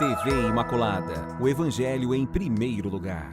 TV Imaculada, o Evangelho em primeiro lugar.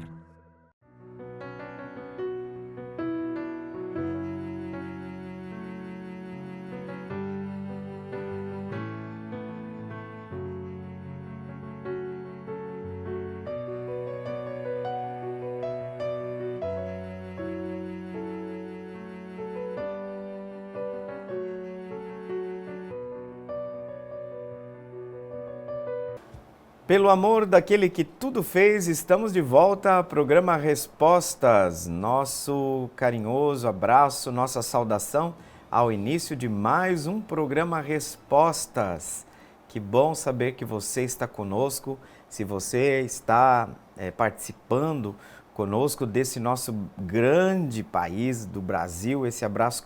Pelo amor daquele que tudo fez, estamos de volta ao programa Respostas. Nosso carinhoso abraço, nossa saudação ao início de mais um programa Respostas. Que bom saber que você está conosco, se você está participando conosco desse nosso grande país do Brasil. Esse abraço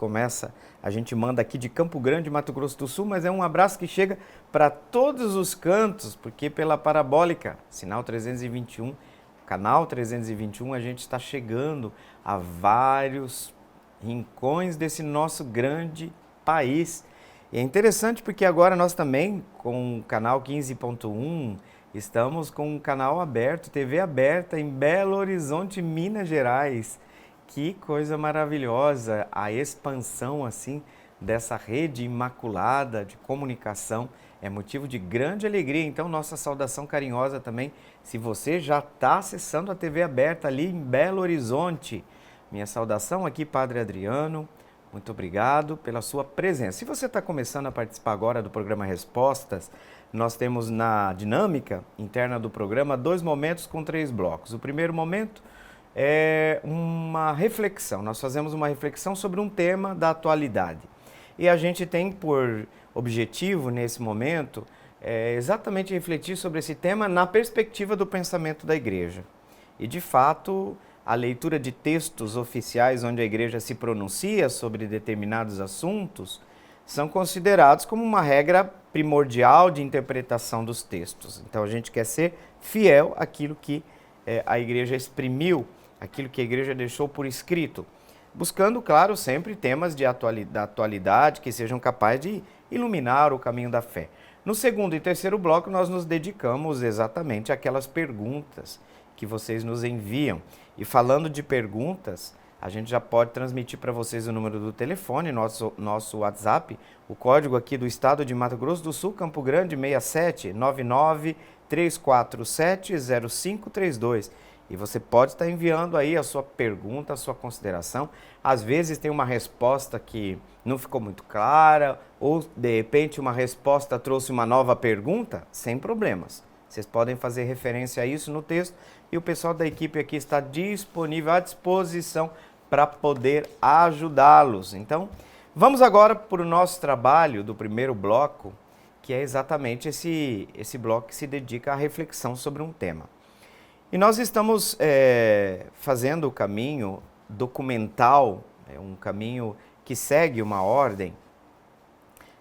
a gente manda aqui de Campo Grande, Mato Grosso do Sul, mas é um abraço que chega para todos os cantos, porque pela parabólica, sinal 321, canal 321, a gente está chegando a vários rincões desse nosso grande país. E é interessante porque agora nós também, com o canal 15.1, estamos com um canal aberto, TV aberta em Belo Horizonte, Minas Gerais. Que coisa maravilhosa, a expansão assim dessa rede imaculada de comunicação é motivo de grande alegria. Então, nossa saudação carinhosa também, se você já está acessando a TV aberta ali em Belo Horizonte. Minha saudação aqui, Padre Adriano, muito obrigado pela sua presença. Se você está começando a participar agora do programa Respostas, nós temos na dinâmica interna do programa 2 momentos com 3 blocos. O primeiro momento é uma reflexão, nós fazemos uma reflexão sobre um tema da atualidade. E a gente tem por objetivo, nesse momento, exatamente refletir sobre esse tema na perspectiva do pensamento da Igreja. E, de fato, a leitura de textos oficiais onde a Igreja se pronuncia sobre determinados assuntos são considerados como uma regra primordial de interpretação dos textos. Então, a gente quer ser fiel àquilo que a Igreja exprimiu, aquilo que a Igreja deixou por escrito, buscando, claro, sempre temas da atualidade que sejam capazes de iluminar o caminho da fé. No segundo e terceiro bloco, nós nos dedicamos exatamente àquelas perguntas que vocês nos enviam. E falando de perguntas, a gente já pode transmitir para vocês o número do telefone, nosso WhatsApp, o código aqui do estado de Mato Grosso do Sul, Campo Grande, 67 99 347 0532. E você pode estar enviando aí a sua pergunta, a sua consideração. Às vezes tem uma resposta que não ficou muito clara, ou de repente uma resposta trouxe uma nova pergunta, sem problemas. Vocês podem fazer referência a isso no texto e o pessoal da equipe aqui está disponível, à disposição para poder ajudá-los. Então, vamos agora para o nosso trabalho do primeiro bloco, que é exatamente esse bloco que se dedica à reflexão sobre um tema. E nós estamos fazendo o caminho documental, um caminho que segue uma ordem,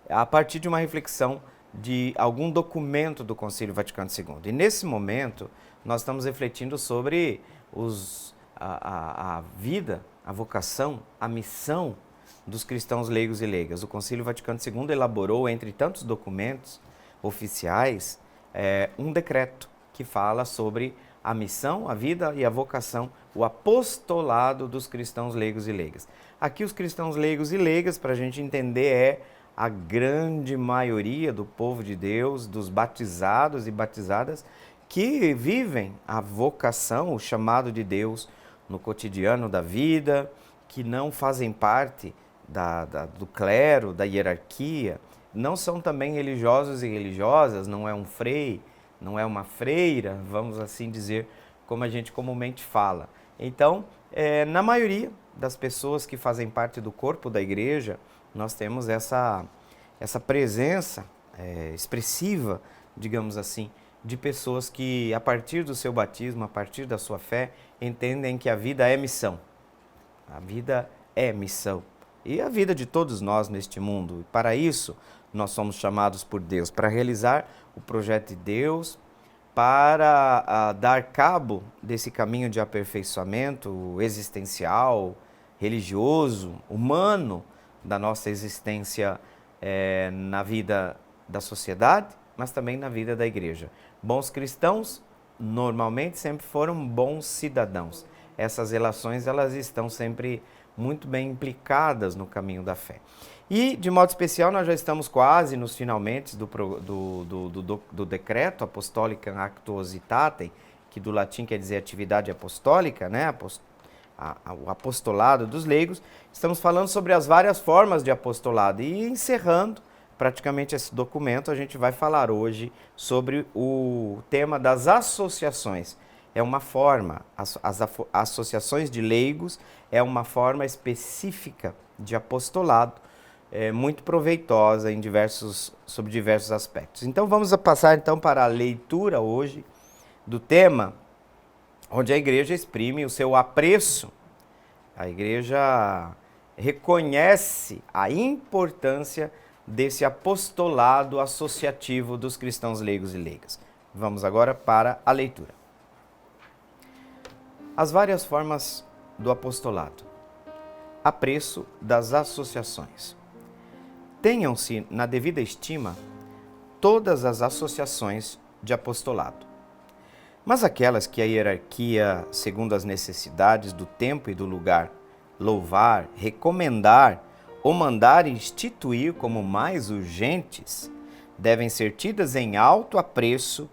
a partir de uma reflexão de algum documento do Concílio Vaticano II. E nesse momento, nós estamos refletindo sobre a vida, a vocação, a missão dos cristãos leigos e leigas. O Concílio Vaticano II elaborou, entre tantos documentos oficiais, um decreto que fala sobre a missão, a vida e a vocação, o apostolado dos cristãos leigos e leigas. Aqui os cristãos leigos e leigas, para a gente entender, a grande maioria do povo de Deus, dos batizados e batizadas, que vivem a vocação, o chamado de Deus no cotidiano da vida, que não fazem parte do clero, da hierarquia, não são também religiosos e religiosas, não é um frei, não é uma freira, vamos assim dizer, como a gente comumente fala. Então, na maioria das pessoas que fazem parte do corpo da igreja, nós temos essa presença expressiva, digamos assim, de pessoas que, a partir do seu batismo, a partir da sua fé, entendem que a vida é missão. A vida é missão. E a vida de todos nós neste mundo. E para isso, nós somos chamados por Deus, para realizar o projeto de Deus, para dar cabo desse caminho de aperfeiçoamento existencial, religioso, humano, da nossa existência na vida da sociedade, mas também na vida da igreja. Bons cristãos normalmente sempre foram bons cidadãos. Essas relações elas estão sempre muito bem implicadas no caminho da fé. E, de modo especial, nós já estamos quase nos finalmente do decreto Apostolicam Actuositatem, que do latim quer dizer atividade apostólica, né? O apostolado dos leigos. Estamos falando sobre as várias formas de apostolado e encerrando praticamente esse documento, a gente vai falar hoje sobre o tema das associações. É uma forma, as associações de leigos é uma forma específica de apostolado, muito proveitosa sobre diversos aspectos. Então vamos passar então para a leitura hoje do tema, onde a igreja exprime o seu apreço. A igreja reconhece a importância desse apostolado associativo dos cristãos leigos e leigas. Vamos agora para a leitura. As várias formas do apostolado. Apreço das associações. Tenham-se na devida estima todas as associações de apostolado. Mas aquelas que a hierarquia, segundo as necessidades do tempo e do lugar, louvar, recomendar ou mandar instituir como mais urgentes, devem ser tidas em alto apreço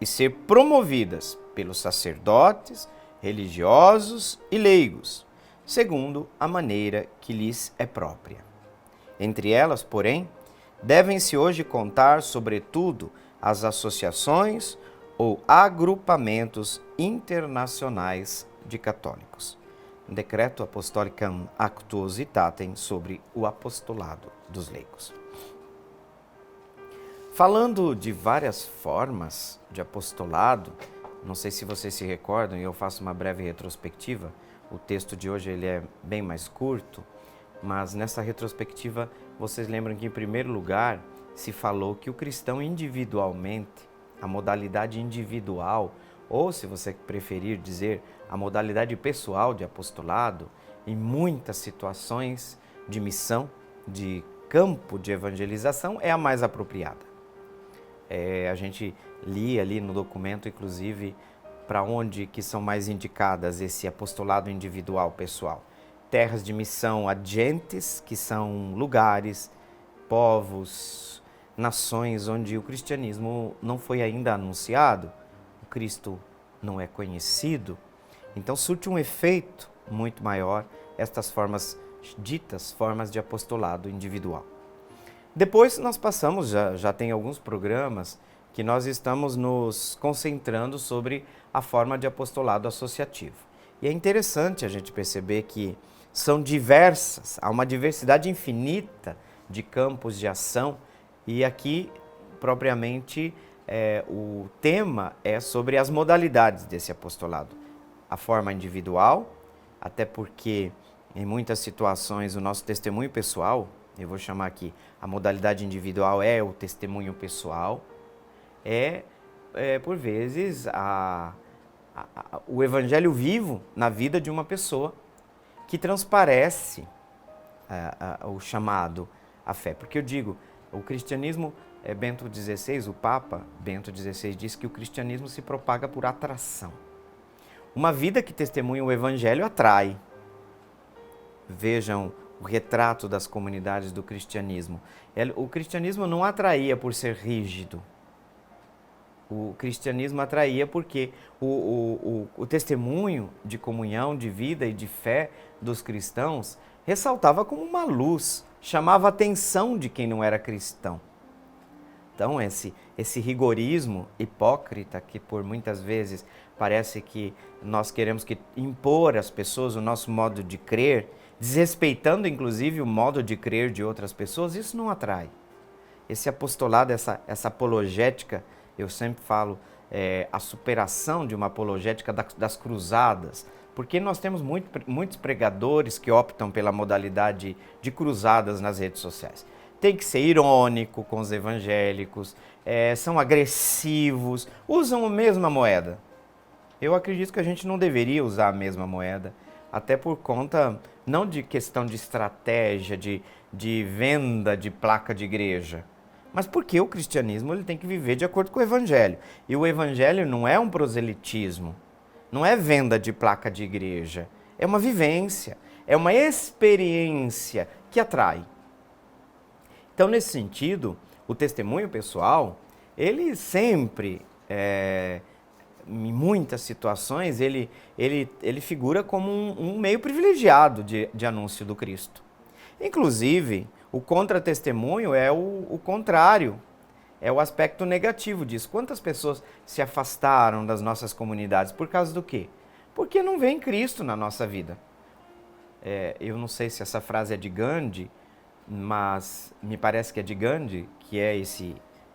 e ser promovidas pelos sacerdotes, religiosos e leigos, segundo a maneira que lhes é própria. Entre elas, porém, devem-se hoje contar, sobretudo, as associações ou agrupamentos internacionais de católicos. Decreto Apostolicam Actuositatem sobre o apostolado dos leigos. Falando de várias formas de apostolado, não sei se vocês se recordam, e eu faço uma breve retrospectiva. O texto de hoje ele é bem mais curto, mas nessa retrospectiva vocês lembram que, em primeiro lugar, se falou que o cristão individualmente, a modalidade individual, ou, se você preferir dizer, a modalidade pessoal de apostolado, em muitas situações de missão, de campo de evangelização, é a mais apropriada. A gente lia ali no documento, inclusive, para onde que são mais indicadas esse apostolado individual pessoal. Terras de missão adiantes, que são lugares, povos, nações onde o cristianismo não foi ainda anunciado, o Cristo não é conhecido. Então surte um efeito muito maior estas formas, ditas formas de apostolado individual. Depois nós passamos, já tem alguns programas que nós estamos nos concentrando sobre a forma de apostolado associativo. E é interessante a gente perceber que são diversas, há uma diversidade infinita de campos de ação, e aqui, propriamente, o tema é sobre as modalidades desse apostolado. A forma individual, até porque em muitas situações o nosso testemunho pessoal, eu vou chamar aqui, a modalidade individual é o testemunho pessoal, por vezes, o evangelho vivo na vida de uma pessoa que transparece o chamado à fé. Porque eu digo, o cristianismo, Bento XVI, o Papa Bento XVI diz que o cristianismo se propaga por atração. Uma vida que testemunha o evangelho atrai. Vejam o retrato das comunidades do cristianismo. O cristianismo não atraía por ser rígido. O cristianismo atraía porque o testemunho de comunhão, de vida e de fé dos cristãos ressaltava como uma luz, chamava a atenção de quem não era cristão. Então, esse rigorismo hipócrita, que por muitas vezes parece que nós queremos impor às pessoas o nosso modo de crer, desrespeitando inclusive o modo de crer de outras pessoas, isso não atrai. Esse apostolado, essa apologética, eu sempre falo, a superação de uma apologética das cruzadas, porque nós temos muitos pregadores que optam pela modalidade de cruzadas nas redes sociais. Tem que ser irônico com os evangélicos, são agressivos, usam a mesma moeda. Eu acredito que a gente não deveria usar a mesma moeda, até por conta, não de questão de estratégia, de venda de placa de igreja, Mas porque o cristianismo ele tem que viver de acordo com o evangelho. E o evangelho não é um proselitismo, não é venda de placa de igreja, é uma vivência, é uma experiência que atrai. Então, nesse sentido, o testemunho pessoal, ele sempre, em muitas situações, ele figura como um meio privilegiado de anúncio do Cristo. Inclusive, o contra-testemunho é o contrário, é o aspecto negativo disso. Quantas pessoas se afastaram das nossas comunidades por causa do quê? Porque não vem Cristo na nossa vida. Eu não sei se essa frase é de Gandhi, mas me parece que é de Gandhi, que é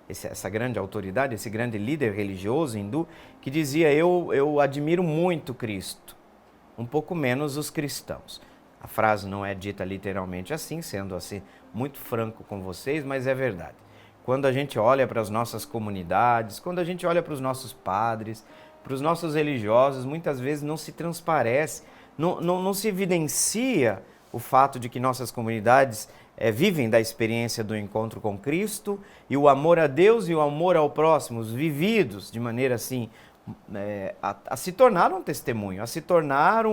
essa grande autoridade, esse grande líder religioso hindu, que dizia: eu admiro muito Cristo, um pouco menos os cristãos. A frase não é dita literalmente assim, sendo assim muito franco com vocês, mas é verdade. Quando a gente olha para as nossas comunidades, quando a gente olha para os nossos padres, para os nossos religiosos, muitas vezes não se transparece, não se evidencia o fato de que nossas comunidades vivem da experiência do encontro com Cristo e o amor a Deus e o amor ao próximo, vividos de maneira assim, a se tornar um testemunho, a se tornar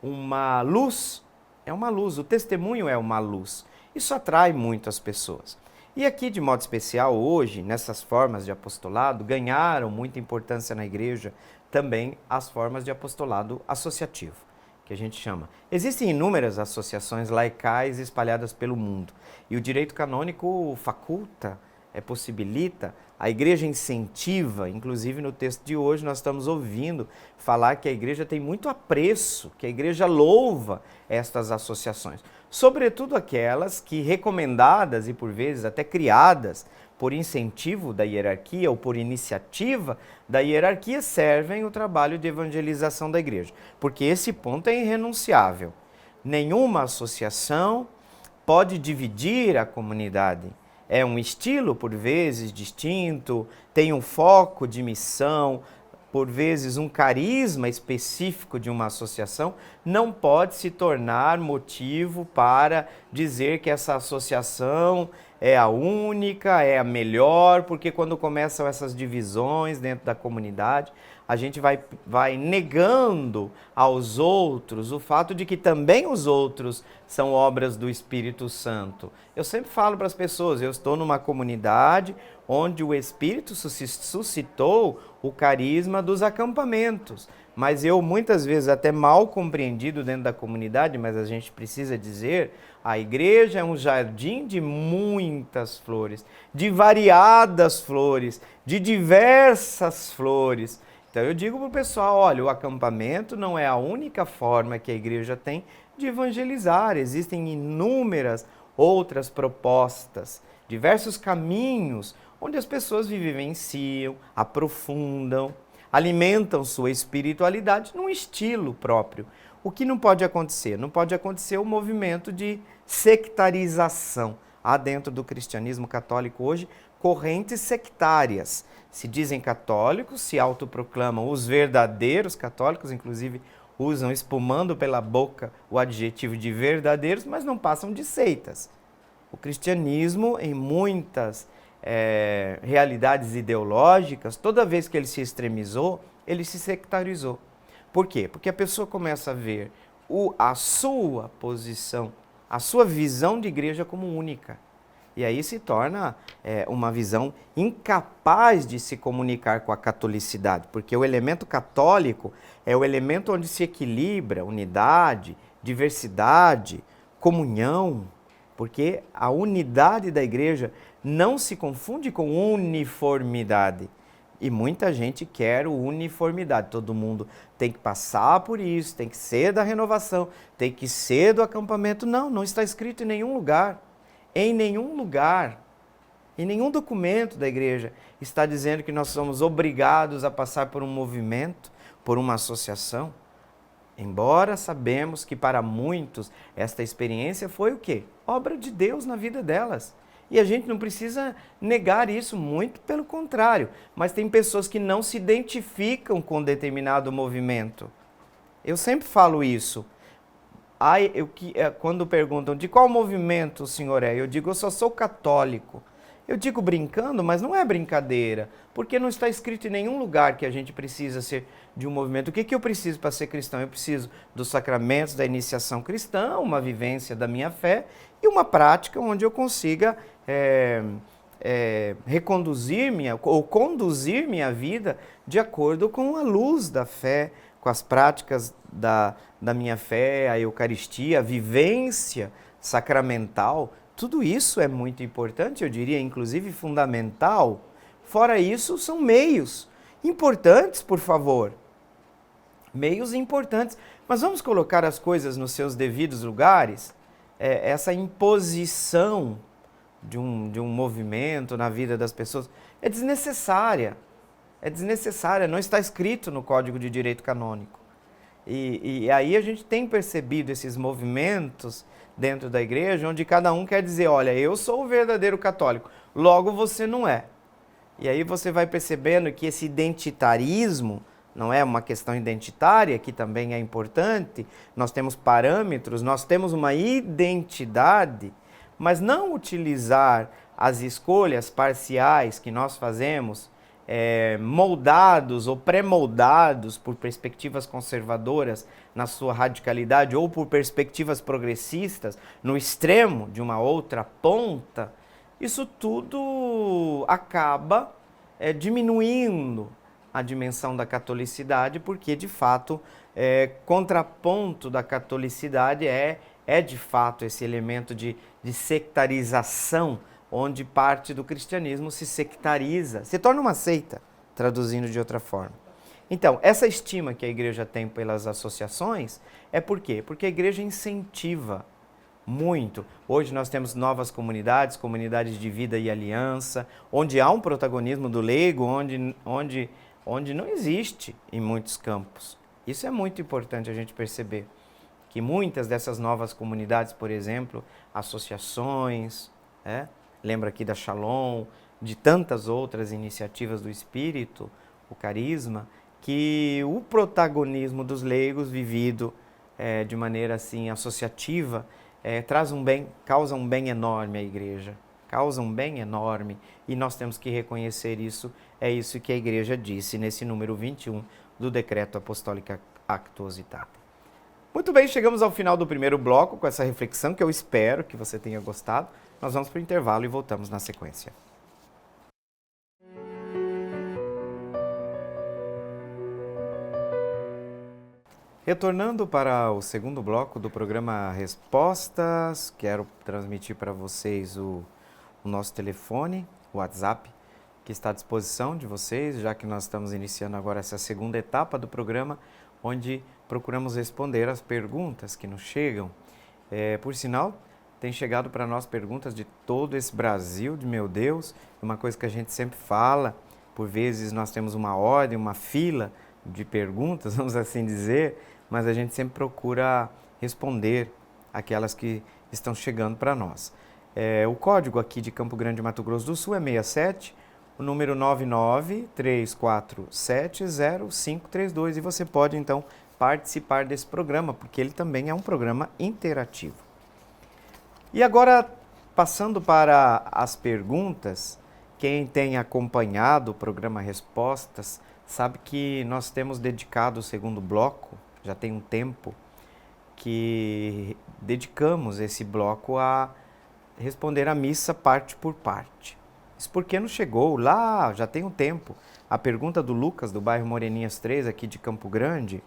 uma luz. É uma luz, o testemunho é uma luz. Isso atrai muito as pessoas. E aqui, de modo especial, hoje, nessas formas de apostolado, ganharam muita importância na igreja também as formas de apostolado associativo, que a gente chama. Existem inúmeras associações laicais espalhadas pelo mundo. E o direito canônico faculta, possibilita, a igreja incentiva, inclusive no texto de hoje nós estamos ouvindo falar que a igreja tem muito apreço, que a igreja louva estas associações. Sobretudo aquelas que, recomendadas e por vezes até criadas por incentivo da hierarquia ou por iniciativa da hierarquia, servem o trabalho de evangelização da igreja. Porque esse ponto é irrenunciável. Nenhuma associação pode dividir a comunidade. É um estilo, por vezes, distinto, tem um foco de missão, por vezes um carisma específico de uma associação, não pode se tornar motivo para dizer que essa associação é a única, é a melhor, porque quando começam essas divisões dentro da comunidade, a gente vai negando aos outros o fato de que também os outros são obras do Espírito Santo. Eu sempre falo para as pessoas, eu estou numa comunidade onde o Espírito suscitou o carisma dos acampamentos, mas eu muitas vezes até mal compreendido dentro da comunidade, mas a gente precisa dizer, a igreja é um jardim de muitas flores, de variadas flores, de diversas flores. Então eu digo para o pessoal, olha, o acampamento não é a única forma que a igreja tem de evangelizar, existem inúmeras outras propostas, diversos caminhos onde as pessoas vivenciam, aprofundam, alimentam sua espiritualidade num estilo próprio. O que não pode acontecer? Não pode acontecer o movimento de sectarização. Há dentro do cristianismo católico hoje correntes sectárias. Se dizem católicos, se autoproclamam os verdadeiros católicos, inclusive usam espumando pela boca o adjetivo de verdadeiros, mas não passam de seitas. O cristianismo, em muitas realidades ideológicas, toda vez que ele se extremizou, ele se sectarizou. Por quê? Porque a pessoa começa a ver a sua posição, a sua visão de igreja como única. E aí se torna uma visão incapaz de se comunicar com a catolicidade, porque o elemento católico é o elemento onde se equilibra unidade, diversidade, comunhão, porque a unidade da igreja não se confunde com uniformidade. E muita gente quer uniformidade, todo mundo tem que passar por isso, tem que ser da renovação, tem que ser do acampamento. Não, não está escrito em nenhum lugar. Em nenhum lugar, em nenhum documento da igreja está dizendo que nós somos obrigados a passar por um movimento, por uma associação. Embora sabemos que para muitos esta experiência foi o quê? Obra de Deus na vida delas. E a gente não precisa negar isso, muito pelo contrário. Mas tem pessoas que não se identificam com determinado movimento. Eu sempre falo isso. Quando perguntam de qual movimento o senhor é, eu digo, eu só sou católico. Eu digo brincando, mas não é brincadeira, porque não está escrito em nenhum lugar que a gente precisa ser de um movimento. O que eu preciso para ser cristão? Eu preciso dos sacramentos da iniciação cristã, uma vivência da minha fé e uma prática onde eu consiga reconduzir ou conduzir minha vida de acordo com a luz da fé, com as práticas da minha fé, a Eucaristia, a vivência sacramental. Tudo isso é muito importante, eu diria, inclusive fundamental. Fora isso, são meios importantes, por favor. Meios importantes. Mas vamos colocar as coisas nos seus devidos lugares? Essa imposição de um movimento na vida das pessoas é desnecessária. É desnecessária, não está escrito no Código de Direito Canônico. E aí a gente tem percebido esses movimentos dentro da igreja, onde cada um quer dizer, olha, eu sou o verdadeiro católico, logo você não é. E aí você vai percebendo que esse identitarismo não é uma questão identitária, que também é importante, nós temos parâmetros, nós temos uma identidade, mas não utilizar as escolhas parciais que nós fazemos, moldados ou pré-moldados por perspectivas conservadoras na sua radicalidade ou por perspectivas progressistas no extremo de uma outra ponta, isso tudo acaba diminuindo a dimensão da catolicidade, porque de fato contraponto da catolicidade é de fato esse elemento de sectarização, onde parte do cristianismo se sectariza, se torna uma seita, traduzindo de outra forma. Então, essa estima que a igreja tem pelas associações é por quê? Porque a igreja incentiva muito. Hoje nós temos novas comunidades, comunidades de vida e aliança, onde há um protagonismo do leigo, onde não existe em muitos campos. Isso é muito importante a gente perceber, que muitas dessas novas comunidades, por exemplo, associações, lembra aqui da Shalom, de tantas outras iniciativas do Espírito, o carisma, que o protagonismo dos leigos vivido de maneira assim associativa traz um bem, causa um bem enorme à igreja, causa um bem enorme, e nós temos que reconhecer isso. É isso que a igreja disse nesse número 21 do Decreto Apostólico Actuositatem. Muito bem, chegamos ao final do primeiro bloco com essa reflexão que eu espero que você tenha gostado. Nós vamos para o intervalo e voltamos na sequência. Retornando para o segundo bloco do programa Respostas, quero transmitir para vocês o nosso telefone, o WhatsApp, que está à disposição de vocês, já que nós estamos iniciando agora essa segunda etapa do programa, onde procuramos responder as perguntas que nos chegam. Por sinal, tem chegado para nós perguntas de todo esse Brasil, de meu Deus, uma coisa que a gente sempre fala, por vezes nós temos uma ordem, uma fila de perguntas, vamos assim dizer, mas a gente sempre procura responder aquelas que estão chegando para nós. O código aqui de Campo Grande, Mato Grosso do Sul é 67, o número 993470532, e você pode então participar desse programa, porque ele também é um programa interativo. E agora, passando para as perguntas, quem tem acompanhado o programa Respostas sabe que nós temos dedicado o segundo bloco, já tem um tempo, que dedicamos esse bloco a responder a missa parte por parte. Isso porque nos chegou lá, já tem um tempo, a pergunta do Lucas, do bairro Moreninhas 3, aqui de Campo Grande,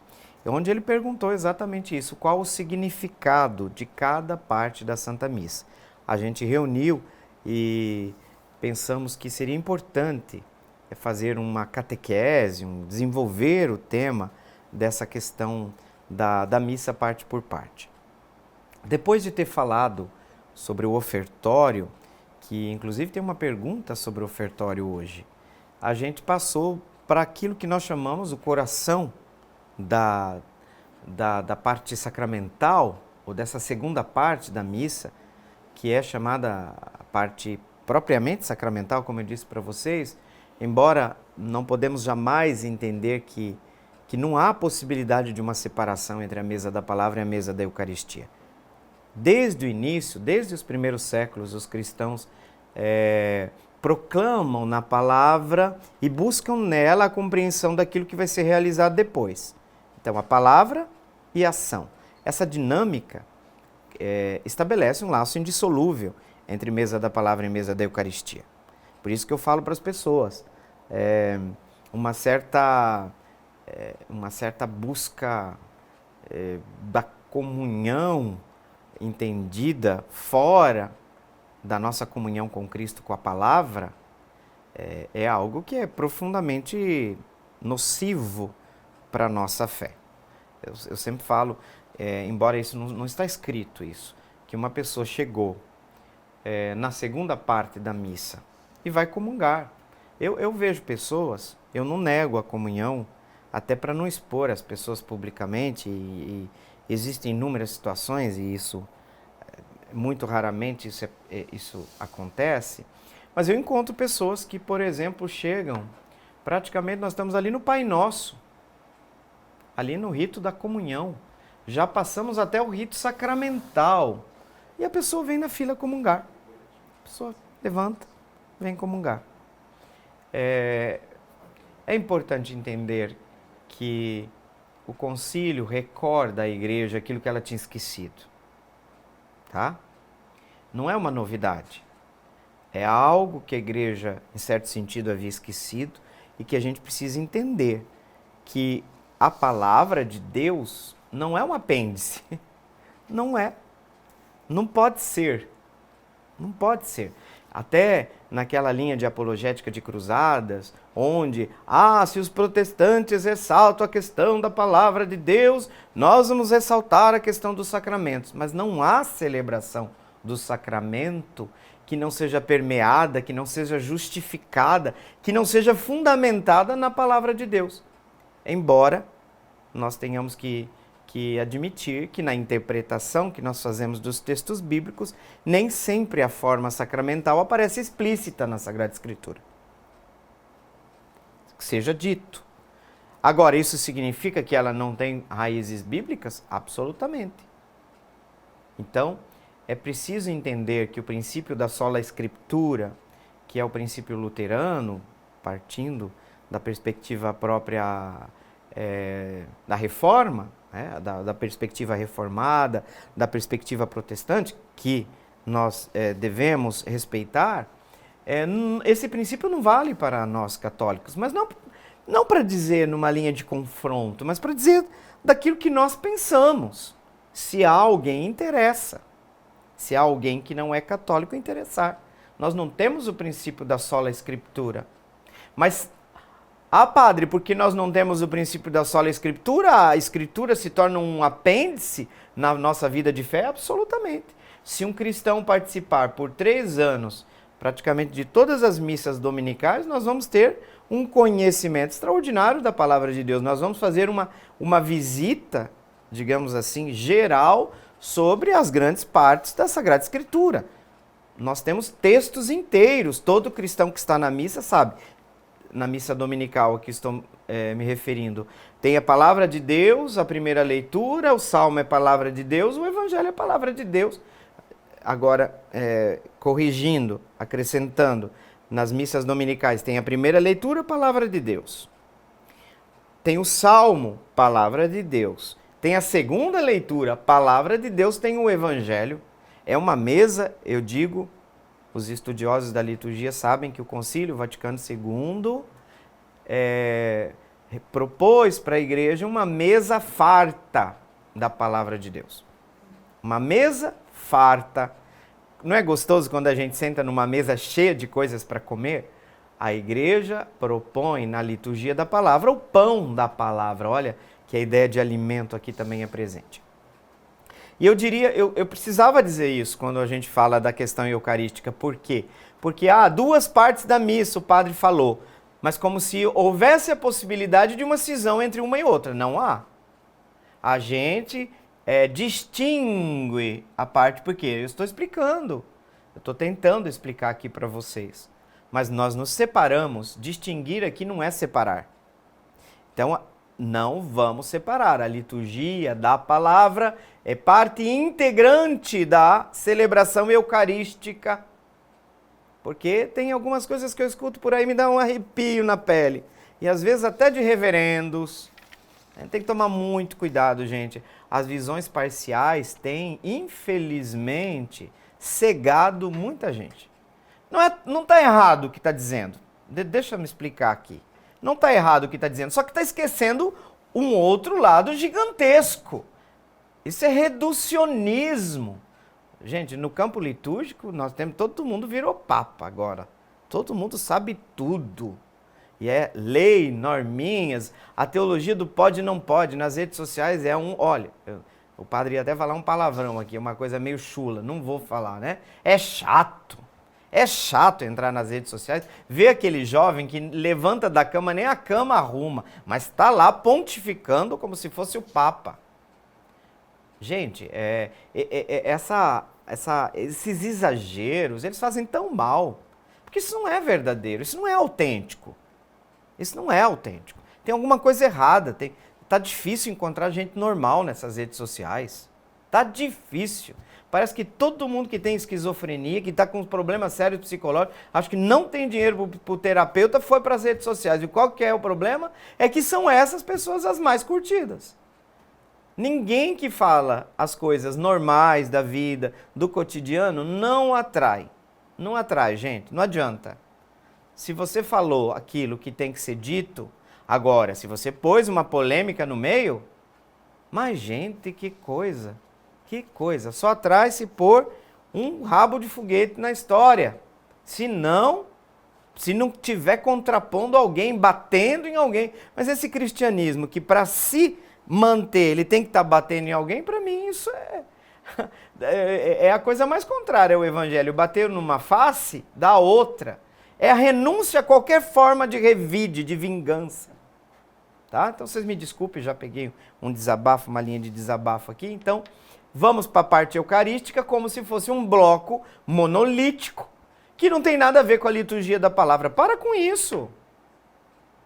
onde ele perguntou exatamente isso, qual o significado de cada parte da Santa Missa. A gente reuniu e pensamos que seria importante fazer uma catequese, desenvolver o tema dessa questão da missa parte por parte. Depois de ter falado sobre o ofertório, que inclusive tem uma pergunta sobre o ofertório hoje, a gente passou para aquilo que nós chamamos o coração da parte sacramental, ou dessa segunda parte da missa, que é chamada a parte propriamente sacramental, como eu disse para vocês, embora não podemos jamais entender que não há possibilidade de uma separação entre a mesa da palavra e a mesa da Eucaristia. Desde o início, desde os primeiros séculos, os cristãos proclamam na palavra e buscam nela a compreensão daquilo que vai ser realizado depois. Então, a palavra e a ação. Essa dinâmica estabelece um laço indissolúvel entre mesa da palavra e mesa da Eucaristia. Por isso que eu falo para as pessoas, uma certa busca da comunhão entendida fora da nossa comunhão com Cristo, com a palavra, é algo que é profundamente nocivo para a nossa fé. Eu sempre falo, embora isso não está escrito isso, que uma pessoa chegou na segunda parte da missa e vai comungar. Eu vejo pessoas, eu não nego a comunhão, até para não expor as pessoas publicamente, e existem inúmeras situações, e isso, muito raramente isso acontece, mas eu encontro pessoas que, por exemplo, chegam, praticamente nós estamos ali no Pai Nosso, ali no rito da comunhão, já passamos até o rito sacramental, e a pessoa vem na fila comungar. A pessoa levanta, vem comungar. É importante entender que o concílio recorda à igreja aquilo que ela tinha esquecido. Tá? Não é uma novidade. É algo que a igreja, em certo sentido, havia esquecido e que a gente precisa entender que a palavra de Deus não é um apêndice. Não é. Não pode ser. Não pode ser. Até naquela linha de apologética de cruzadas, onde, se os protestantes ressaltam a questão da palavra de Deus, nós vamos ressaltar a questão dos sacramentos. Mas não há celebração do sacramento que não seja permeada, que não seja justificada, que não seja fundamentada na palavra de Deus. Embora nós tenhamos que admitir que na interpretação que nós fazemos dos textos bíblicos, nem sempre a forma sacramental aparece explícita na Sagrada Escritura. Que seja dito. Agora, isso significa que ela não tem raízes bíblicas? Absolutamente. Então, é preciso entender que o princípio da sola Escritura, que é o princípio luterano, partindo da perspectiva própria da reforma, da perspectiva reformada, da perspectiva protestante, que nós devemos respeitar, esse princípio não vale para nós católicos, mas não para dizer numa linha de confronto, mas para dizer daquilo que nós pensamos, se a alguém interessa, se há alguém que não é católico interessar. Nós não temos o princípio da sola Escritura, mas padre, porque nós não temos o princípio da sola Escritura, a Escritura se torna um apêndice na nossa vida de fé? Absolutamente. Se um cristão participar por 3 anos, praticamente de todas as missas dominicais, nós vamos ter um conhecimento extraordinário da palavra de Deus. Nós vamos fazer uma visita, digamos assim, geral sobre as grandes partes da Sagrada Escritura. Nós temos textos inteiros, todo cristão que está na missa sabe. Na missa dominical a que estou me referindo, tem a palavra de Deus, a primeira leitura, o salmo é palavra de Deus, o evangelho é palavra de Deus. Agora, corrigindo, acrescentando, nas missas dominicais tem a primeira leitura, palavra de Deus. Tem o salmo, palavra de Deus. Tem a segunda leitura, palavra de Deus, tem o evangelho. É uma mesa, eu digo, os estudiosos da liturgia sabem que o Concílio Vaticano II propôs para a igreja uma mesa farta da palavra de Deus. Uma mesa farta. Não é gostoso quando a gente senta numa mesa cheia de coisas para comer? A igreja propõe na liturgia da palavra o pão da palavra. Olha que a ideia de alimento aqui também é presente. E eu diria, eu precisava dizer isso quando a gente fala da questão eucarística. Por quê? Porque há 2 partes da missa, o padre falou, mas como se houvesse a possibilidade de uma cisão entre uma e outra. Não há. A gente distingue a parte, porque eu estou explicando, eu estou tentando explicar aqui para vocês. Mas nós nos separamos, distinguir aqui não é separar. Então, não vamos separar. A liturgia da palavra é parte integrante da celebração eucarística. porque tem algumas coisas que eu escuto por aí me dá um arrepio na pele. E às vezes até de reverendos. Tem que tomar muito cuidado, gente. As visões parciais têm, infelizmente, cegado muita gente. Não está errado o que está dizendo. Deixa eu me explicar aqui. Não está errado o que está dizendo, só que está esquecendo um outro lado gigantesco. Isso é reducionismo. Gente, no campo litúrgico, nós temos, todo mundo virou papa agora. Todo mundo sabe tudo. E é lei, norminhas, a teologia do pode e não pode. Nas redes sociais é olha, o padre ia até falar um palavrão aqui, uma coisa meio chula, não vou falar, né? É chato entrar nas redes sociais, ver aquele jovem que levanta da cama, nem a cama arruma, mas está lá pontificando como se fosse o Papa. Gente, esses exageros, eles fazem tão mal, porque isso não é verdadeiro, isso não é autêntico. Isso não é autêntico. Tem alguma coisa errada, tá difícil encontrar gente normal nessas redes sociais. Tá difícil. Parece que todo mundo que tem esquizofrenia, que está com problemas sérios psicológicos, acho que não tem dinheiro para o terapeuta, foi para as redes sociais. E qual que é o problema? É que são essas pessoas as mais curtidas. Ninguém que fala as coisas normais da vida, do cotidiano, não atrai. Não atrai, gente. Não adianta. Se você falou aquilo que tem que ser dito, agora, se você pôs uma polêmica no meio, mas gente, que coisa. Só atrai se pôr um rabo de foguete na história. Se não tiver contrapondo alguém, batendo em alguém. Mas esse cristianismo que para se manter, ele tem que estar batendo em alguém, para mim isso é a coisa mais contrária ao evangelho. Bater numa face da outra. É a renúncia a qualquer forma de revide, de vingança. Tá? Então vocês me desculpem, já peguei um desabafo, uma linha de desabafo aqui. Então, vamos para a parte eucarística como se fosse um bloco monolítico, que não tem nada a ver com a liturgia da palavra. Para com isso.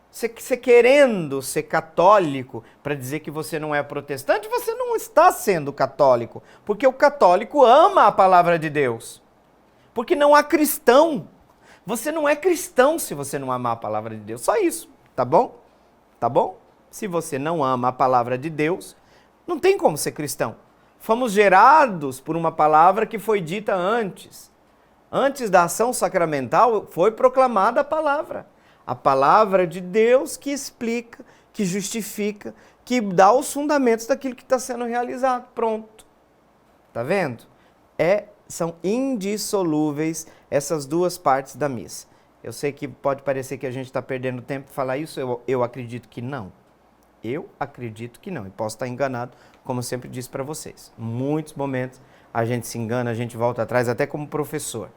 Você querendo ser católico para dizer que você não é protestante, você não está sendo católico. Porque o católico ama a palavra de Deus. Porque não há cristão. Você não é cristão se você não amar a palavra de Deus. Só isso, tá bom? Tá bom? Se você não ama a palavra de Deus, não tem como ser cristão. Fomos gerados por uma palavra que foi dita antes. Antes da ação sacramental, foi proclamada a palavra. A palavra de Deus que explica, que justifica, que dá os fundamentos daquilo que está sendo realizado. Pronto. Tá vendo? São indissolúveis essas duas partes da missa. Eu sei que pode parecer que a gente está perdendo tempo para falar isso, eu acredito que não. Eu acredito que não, e posso estar enganado, como eu sempre disse para vocês. Muitos momentos a gente se engana, a gente volta atrás, até como professor.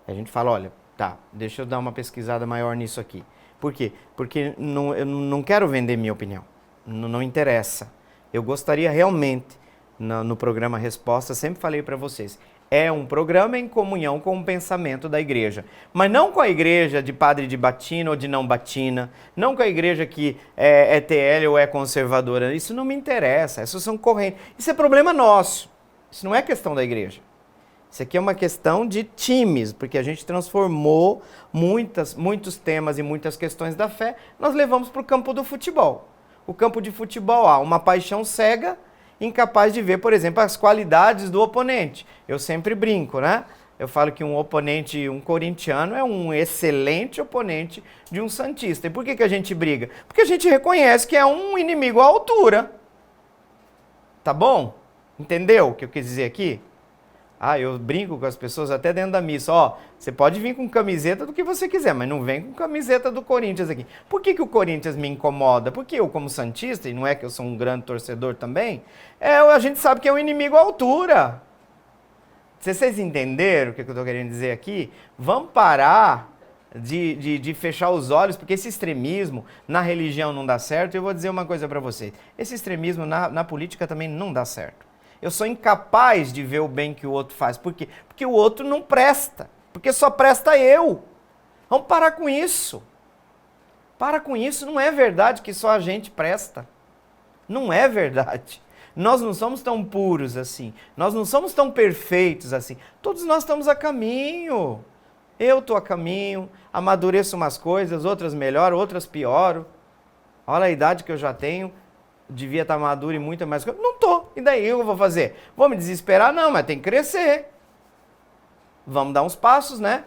A gente fala, olha, tá, deixa eu dar uma pesquisada maior nisso aqui. Por quê? Porque eu não quero vender minha opinião, não interessa. Eu gostaria realmente, no programa Resposta, sempre falei para vocês, é um programa em comunhão com o pensamento da igreja. Mas não com a igreja de padre de batina ou de não batina, não com a igreja que é TL ou é conservadora. Isso não me interessa, essas são correntes. Isso é problema nosso, isso não é questão da igreja. Isso aqui é uma questão de times, porque a gente transformou muitos temas e muitas questões da fé, nós levamos para o campo do futebol. O campo de futebol há uma paixão cega, incapaz de ver, por exemplo, as qualidades do oponente. Eu sempre brinco, né? Eu falo que um oponente, um corintiano, é um excelente oponente de um santista. E por que a gente briga? Porque a gente reconhece que é um inimigo à altura. Tá bom? Entendeu o que eu quis dizer aqui? Eu brinco com as pessoas até dentro da missa. Você pode vir com camiseta do que você quiser, mas não vem com camiseta do Corinthians aqui. Por que o Corinthians me incomoda? Porque eu, como santista, e não é que eu sou um grande torcedor também, a gente sabe que é um inimigo à altura. Se vocês entenderam o que eu estou querendo dizer aqui, vamos parar de fechar os olhos, porque esse extremismo na religião não dá certo. Eu vou dizer uma coisa para vocês. Esse extremismo na política também não dá certo. Eu sou incapaz de ver o bem que o outro faz. Por quê? Porque o outro não presta. Porque só presta eu. Vamos parar com isso. Para com isso. Não é verdade que só a gente presta. Não é verdade. Nós não somos tão puros assim. Nós não somos tão perfeitos assim. Todos nós estamos a caminho. Eu estou a caminho, amadureço umas coisas, outras melhoro, outras pioro. Olha a idade que eu já tenho. Devia estar maduro e muita mais coisa. Não estou. E daí eu vou fazer? Vou me desesperar? Não, mas tem que crescer. Vamos dar uns passos, né?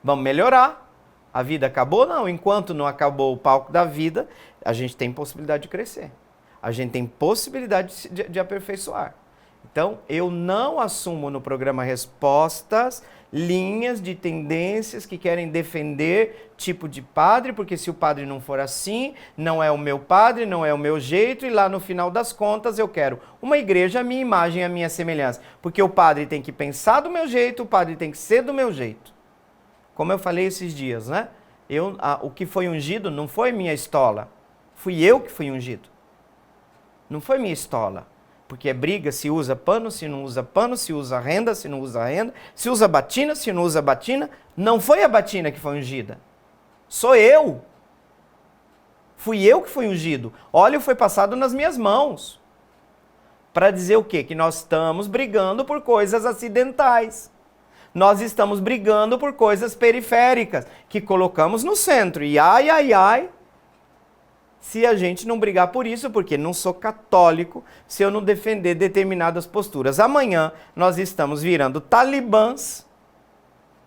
Vamos melhorar. A vida acabou? Não. Enquanto não acabou o palco da vida, a gente tem possibilidade de crescer. A gente tem possibilidade de aperfeiçoar. Então, eu não assumo no programa Respostas linhas de tendências que querem defender tipo de padre, porque se o padre não for assim, não é o meu padre, não é o meu jeito, e lá no final das contas eu quero uma igreja à minha imagem, à minha semelhança. Porque o padre tem que pensar do meu jeito, o padre tem que ser do meu jeito. Como eu falei esses dias, né? O que foi ungido não foi minha estola, fui eu que fui ungido. Não foi minha estola. Porque é briga se usa pano, se não usa pano, se usa renda, se não usa renda, se usa batina, se não usa batina. Não foi a batina que foi ungida. Sou eu. Fui eu que fui ungido. Óleo foi passado nas minhas mãos. Para dizer o quê? Que nós estamos brigando por coisas acidentais. Nós estamos brigando por coisas periféricas, que colocamos no centro. E ai, se a gente não brigar por isso, porque não sou católico, se eu não defender determinadas posturas. Amanhã nós estamos virando talibãs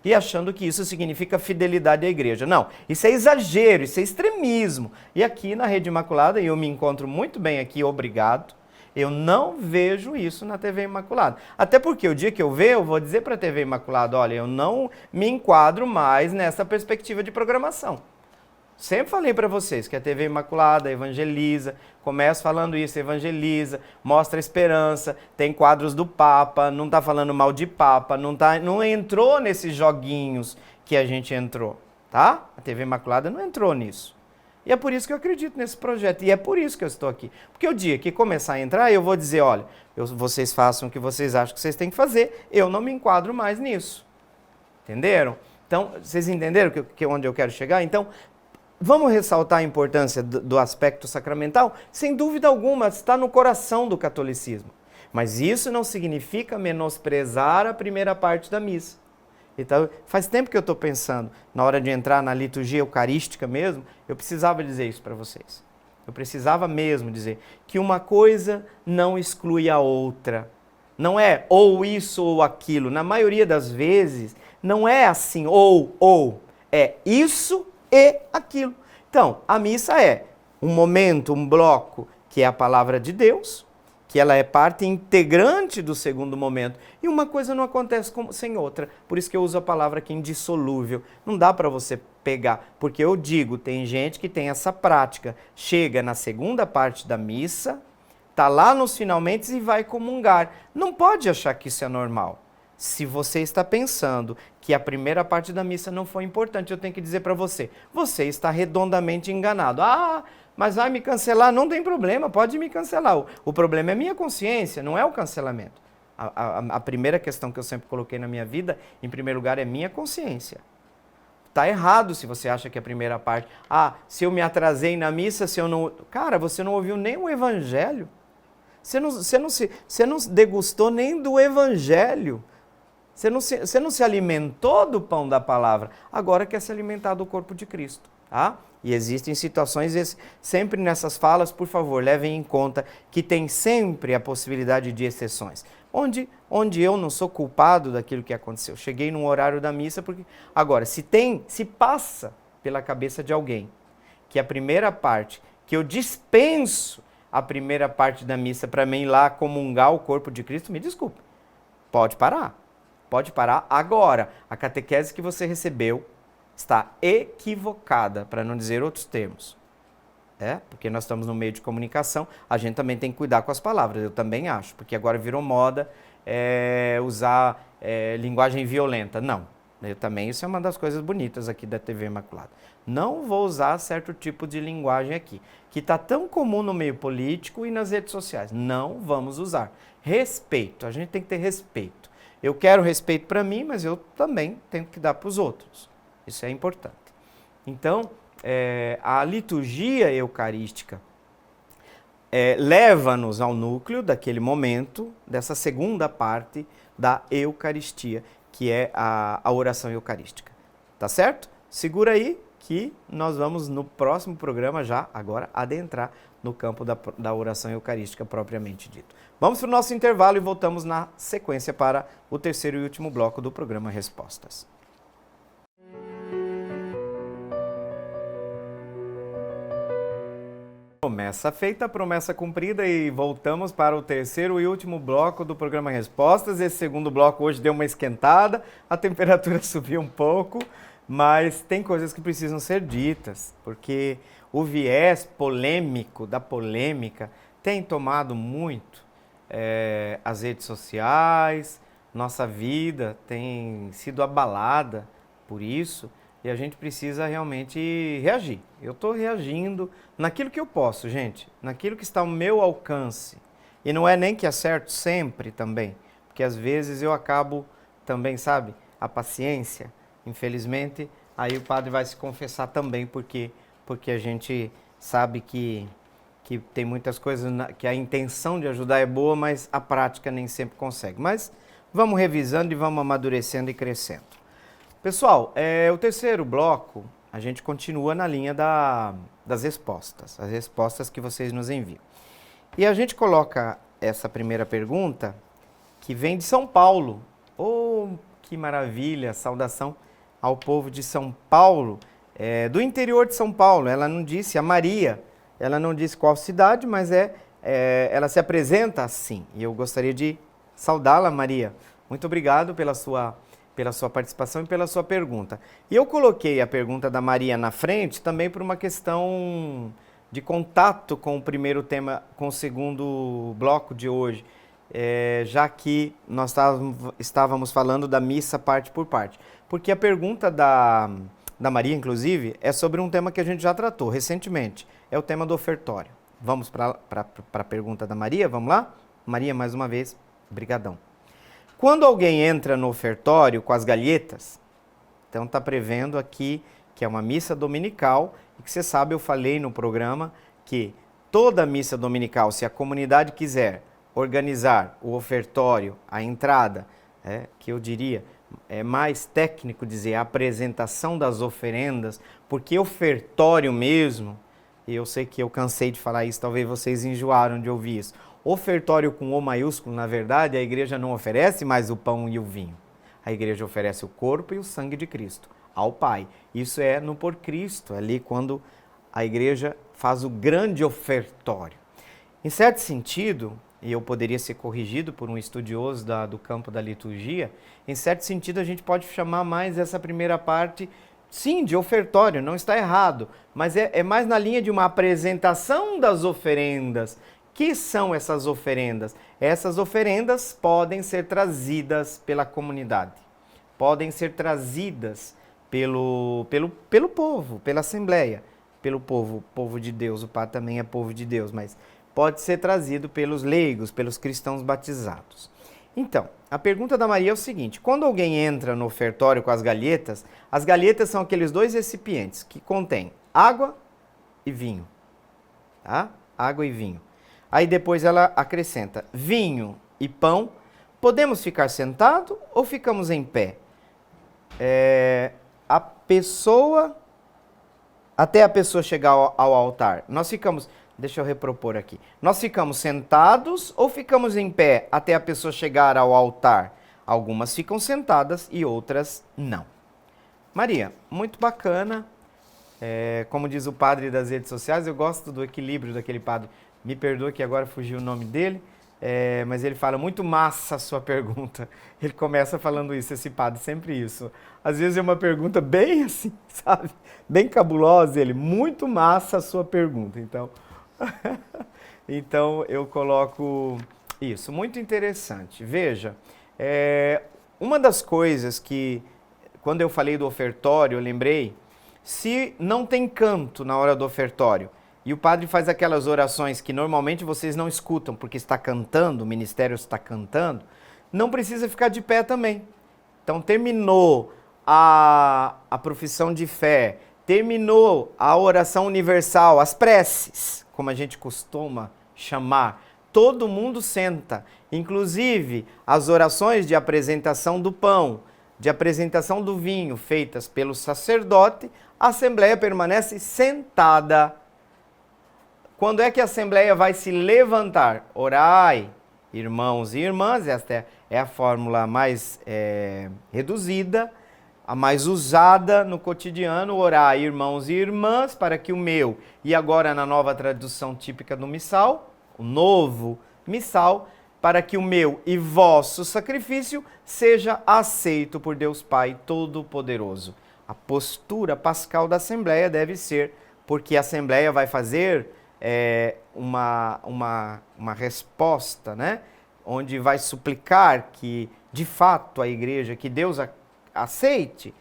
e achando que isso significa fidelidade à igreja. Não, isso é exagero, isso é extremismo. E aqui na Rede Imaculada, e eu me encontro muito bem aqui, obrigado, eu não vejo isso na TV Imaculada. Até porque o dia que eu ver, eu vou dizer para a TV Imaculada, olha, eu não me enquadro mais nessa perspectiva de programação. Sempre falei para vocês que a TV Imaculada evangeliza, começo falando isso, evangeliza, mostra esperança, tem quadros do Papa, não está falando mal de Papa, não entrou nesses joguinhos que a gente entrou, tá? A TV Imaculada não entrou nisso. E é por isso que eu acredito nesse projeto, e é por isso que eu estou aqui. Porque o dia que começar a entrar, eu vou dizer, olha, vocês façam o que vocês acham que vocês têm que fazer, eu não me enquadro mais nisso. Entenderam? Então, vocês entenderam onde eu quero chegar? Então, vamos ressaltar a importância do aspecto sacramental? Sem dúvida alguma, está no coração do catolicismo. Mas isso não significa menosprezar a primeira parte da missa. Então, faz tempo que eu estou pensando, na hora de entrar na liturgia eucarística mesmo, eu precisava dizer isso para vocês. Eu precisava mesmo dizer que uma coisa não exclui a outra. Não é ou isso ou aquilo. Na maioria das vezes, não é assim ou. É isso e aquilo. Então, a missa é um momento, um bloco, que é a palavra de Deus, que ela é parte integrante do segundo momento, e uma coisa não acontece sem outra. Por isso que eu uso a palavra aqui indissolúvel. Não dá para você pegar, porque eu digo, tem gente que tem essa prática, chega na segunda parte da missa, tá lá nos finalmente e vai comungar. Não pode achar que isso é normal. Se você está pensando que a primeira parte da missa não foi importante, eu tenho que dizer para você, você está redondamente enganado. Ah, mas vai me cancelar? Não tem problema, pode me cancelar. O problema é a minha consciência, não é o cancelamento. A primeira questão que eu sempre coloquei na minha vida, em primeiro lugar, é minha consciência. Está errado se você acha que a primeira parte... Ah, se eu me atrasei na missa, se eu não... Cara, você não ouviu nem o evangelho. Você não degustou nem do evangelho. Você não se alimentou do pão da palavra, agora quer se alimentar do corpo de Cristo, tá? E existem situações, sempre nessas falas, por favor, levem em conta que tem sempre a possibilidade de exceções. Onde eu não sou culpado daquilo que aconteceu. Cheguei num horário da missa, porque... Agora, se passa pela cabeça de alguém que a primeira parte, que eu dispenso a primeira parte da missa para mim ir lá comungar o corpo de Cristo, me desculpe, pode parar. Pode parar agora. A catequese que você recebeu está equivocada, para não dizer outros termos. Porque nós estamos no meio de comunicação, a gente também tem que cuidar com as palavras, eu também acho, porque agora virou moda usar linguagem violenta. Não, eu também, isso é uma das coisas bonitas aqui da TV Imaculada. Não vou usar certo tipo de linguagem aqui, que está tão comum no meio político e nas redes sociais. Não vamos usar. Respeito, a gente tem que ter respeito. Eu quero respeito para mim, mas eu também tenho que dar para os outros. Isso é importante. Então, a liturgia eucarística, leva-nos ao núcleo daquele momento, dessa segunda parte da Eucaristia, que é a oração eucarística. Tá certo? Segura aí que nós vamos no próximo programa já agora adentrar no campo da oração eucarística propriamente dito. Vamos para o nosso intervalo e voltamos na sequência para o terceiro e último bloco do programa Respostas. Promessa feita, promessa cumprida e voltamos para o terceiro e último bloco do programa Respostas. Esse segundo bloco hoje deu uma esquentada, a temperatura subiu um pouco, mas tem coisas que precisam ser ditas, porque o viés polêmico da polêmica tem tomado muito as redes sociais, nossa vida tem sido abalada por isso. E a gente precisa realmente reagir. Eu estou reagindo naquilo que eu posso, gente, naquilo que está ao meu alcance. E não é nem que acerto sempre também, porque às vezes eu acabo também, sabe, a paciência, infelizmente, aí o padre vai se confessar também, porque a gente sabe que tem muitas coisas que a intenção de ajudar é boa, mas a prática nem sempre consegue. Mas vamos revisando e vamos amadurecendo e crescendo. Pessoal, o terceiro bloco, a gente continua na linha das respostas, as respostas que vocês nos enviam. E a gente coloca essa primeira pergunta, que vem de São Paulo. Oh, que maravilha! Saudação ao povo de São Paulo, do interior de São Paulo. Ela não disse, a Maria, ela não disse qual cidade, mas ela se apresenta assim. E eu gostaria de saudá-la, Maria. Muito obrigado pela sua participação e pela sua pergunta. E eu coloquei a pergunta da Maria na frente também por uma questão de contato com o primeiro tema, com o segundo bloco de hoje, já que nós estávamos falando da missa parte por parte. Porque a pergunta da Maria, inclusive, é sobre um tema que a gente já tratou recentemente, é o tema do ofertório. Vamos para a pergunta da Maria, vamos lá? Maria, mais uma vez, brigadão. Quando alguém entra no ofertório com as galhetas, então está prevendo aqui que é uma missa dominical, e que você sabe, eu falei no programa que toda missa dominical, se a comunidade quiser organizar o ofertório, a entrada, que eu diria, é mais técnico dizer, a apresentação das oferendas, porque ofertório mesmo, e eu sei que eu cansei de falar isso, talvez vocês enjoaram de ouvir isso, ofertório com O maiúsculo, na verdade, a igreja não oferece mais o pão e o vinho. A igreja oferece o corpo e o sangue de Cristo ao Pai. Isso é no por Cristo, ali quando a igreja faz o grande ofertório. Em certo sentido, e eu poderia ser corrigido por um estudioso do campo da liturgia, em certo sentido a gente pode chamar mais essa primeira parte, sim, de ofertório, não está errado, mas é mais na linha de uma apresentação das oferendas. Que são essas oferendas? Essas oferendas podem ser trazidas pela comunidade, podem ser trazidas pelo povo, pela Assembleia, pelo povo de Deus. O Padre também é povo de Deus, mas pode ser trazido pelos leigos, pelos cristãos batizados. Então, a pergunta da Maria é o seguinte: quando alguém entra no ofertório com as galhetas são aqueles dois recipientes que contêm água e vinho, tá? Água e vinho. Aí depois ela acrescenta vinho e pão. Podemos ficar sentado ou ficamos em pé? Até a pessoa chegar ao altar. Nós ficamos, deixa eu repropor aqui. Nós ficamos sentados ou ficamos em pé até a pessoa chegar ao altar? Algumas ficam sentadas e outras não. Maria, muito bacana. Como diz o padre das redes sociais, eu gosto do equilíbrio daquele padre. Me perdoa que agora fugiu o nome dele, mas ele fala muito massa a sua pergunta. Ele começa falando isso, esse padre, sempre isso. Às vezes é uma pergunta bem assim, sabe? Bem cabulosa, ele, muito massa a sua pergunta. Então eu coloco isso, muito interessante. Veja, uma das coisas que, quando eu falei do ofertório, eu lembrei, se não tem canto na hora do ofertório, e o padre faz aquelas orações que normalmente vocês não escutam, porque está cantando, o ministério está cantando, não precisa ficar de pé também. Então terminou a profissão de fé, terminou a oração universal, as preces, como a gente costuma chamar. Todo mundo senta, inclusive as orações de apresentação do pão, de apresentação do vinho, feitas pelo sacerdote, a Assembleia permanece sentada. Quando é que a Assembleia vai se levantar? Orai, irmãos e irmãs, esta é a fórmula mais reduzida, a mais usada no cotidiano. Orai, irmãos e irmãs, para que o meu, e agora na nova tradução típica do missal, o novo missal, para que o meu e vosso sacrifício seja aceito por Deus Pai Todo-Poderoso. A postura pascal da Assembleia deve ser, porque a Assembleia vai fazer uma resposta, né? Onde vai suplicar que, de fato, a igreja, que Deus aceite,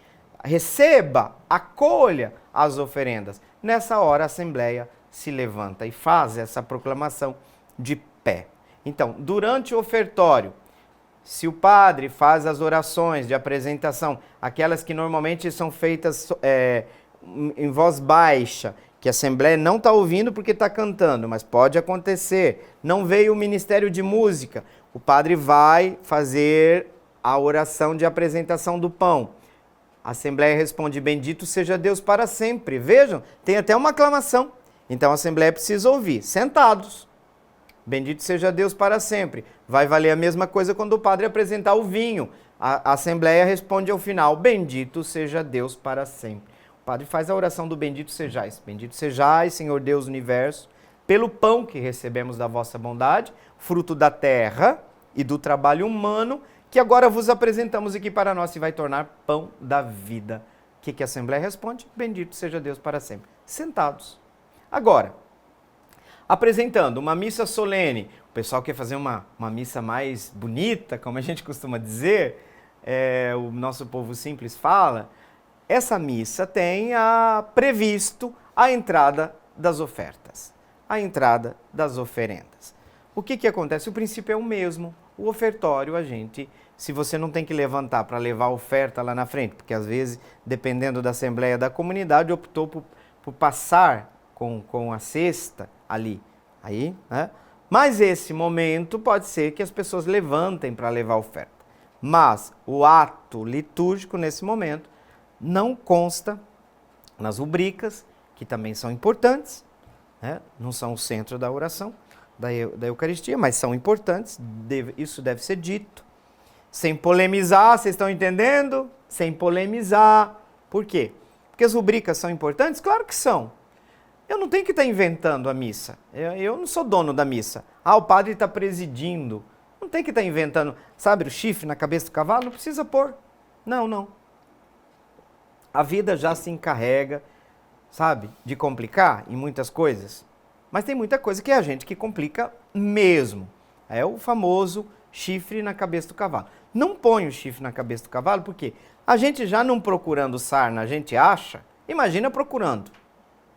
receba, acolha as oferendas. Nessa hora, a Assembleia se levanta e faz essa proclamação de pé. Então, durante o ofertório, se o padre faz as orações de apresentação, aquelas que normalmente são feitas em voz baixa, que a Assembleia não está ouvindo porque está cantando, mas pode acontecer. Não veio o Ministério de Música, o padre vai fazer a oração de apresentação do pão. A Assembleia responde, bendito seja Deus para sempre. Vejam, tem até uma aclamação. Então a Assembleia precisa ouvir, sentados. Bendito seja Deus para sempre. Vai valer a mesma coisa quando o padre apresentar o vinho. A Assembleia responde ao final, bendito seja Deus para sempre. O padre faz a oração do bendito sejais. Bendito sejais, Senhor Deus do universo, pelo pão que recebemos da vossa bondade, fruto da terra e do trabalho humano, que agora vos apresentamos e que para nós se vai tornar pão da vida. O que a Assembleia responde? Bendito seja Deus para sempre. Sentados. Agora, apresentando uma missa solene, o pessoal quer fazer uma missa mais bonita, como a gente costuma dizer, o nosso povo simples fala, essa missa tem previsto a entrada das ofertas, a entrada das oferendas. O que acontece? O princípio é o mesmo. O ofertório, se você não tem que levantar para levar a oferta lá na frente, porque às vezes, dependendo da Assembleia da comunidade, optou por passar com a cesta ali. Aí, né? Mas esse momento pode ser que as pessoas levantem para levar a oferta. Mas o ato litúrgico nesse momento não consta nas rubricas, que também são importantes, né? Não são o centro da oração, da Eucaristia, mas são importantes, isso deve ser dito. Sem polemizar, vocês estão entendendo? Sem polemizar. Por quê? Porque as rubricas são importantes? Claro que são. Eu não tenho que estar inventando a missa. Eu não sou dono da missa. O padre está presidindo. Não tem que estar inventando, sabe, o chifre na cabeça do cavalo? Não precisa pôr. Não. A vida já se encarrega, sabe, de complicar em muitas coisas. Mas tem muita coisa que é a gente que complica mesmo. É o famoso chifre na cabeça do cavalo. Não põe o chifre na cabeça do cavalo, porque a gente já não procurando sarna, a gente acha, imagina procurando.